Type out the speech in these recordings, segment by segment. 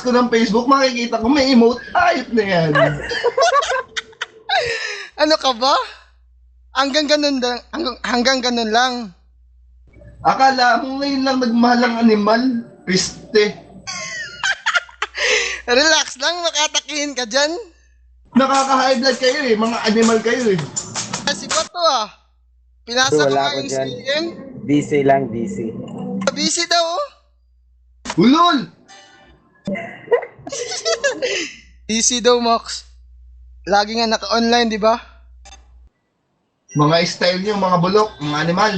ko ng Facebook, makikita ko may emote. Ayot na yan. Ano ka ba? Hanggang ganun lang. Hanggang ganun lang. Akala mo ngayon lang nagmahal ang animal. Piste. Relax lang, makatakihin ka dyan. Nakaka-high blood kayo eh. Mga animal kayo eh. Kasi ba to ah? Pinasa ko Wala nga ko yung dyan. CM. DC lang, DC. Busy daw oh. Ulol! Busy daw, Max. Lagi nga naka-online, di ba? Mga style nyo, mga bulok, mga animal.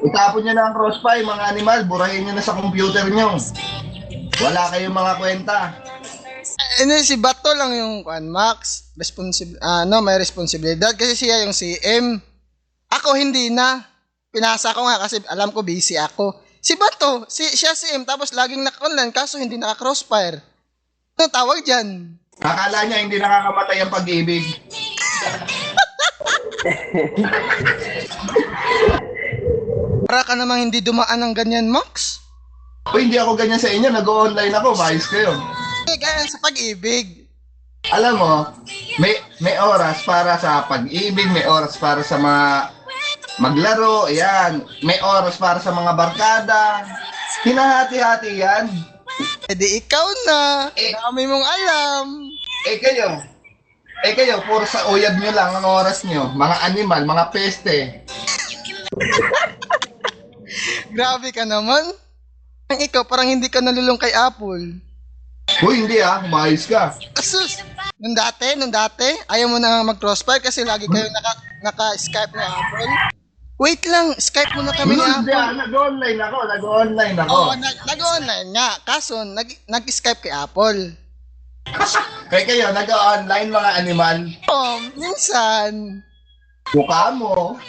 Itapon nyo na ang crossfire, mga animal. Burahin nyo na sa computer nyo. Wala kayong mga kwenta. Si Bato lang yung Max. May responsibilidad kasi siya yung CM. Ako hindi na. Pinasa ko nga kasi alam ko busy ako. Si Bato, siya CM tapos laging naka-online kaso hindi naka-crossfire. Ano tawag dyan? Akala niya hindi nakakamatay ang pag-ibig. Para ka namang hindi dumaan ng ganyan, Max. O hindi ako ganyan sa inyo, nag-online ako, maayos kayo. Ganyan sa pag-ibig. Alam mo, may oras para sa pag-ibig, may oras para sa mga maglaro, ayan. May oras para sa mga barkada. Hinahati-hati yan. E di ikaw na. Dami mong alam. Kayo, puro sa uyab nyo lang ang oras nyo. Mga animal, mga peste. Grabe ka naman. Ang ikaw, parang hindi ka nalulung kay Apple. Uy, hindi maayos ka. Asus! Nung dati, ayaw mo na mag-crossfire kasi lagi kayo naka-Skype ni Apple. Wait lang, Skype mo na kami ni Hindi Apple. nag-online ako. Oo, nag-online nga. Kaso, nag-Skype kay Apple. Kayo, nag-online mga animal. Oh, minsan. Mukha mo.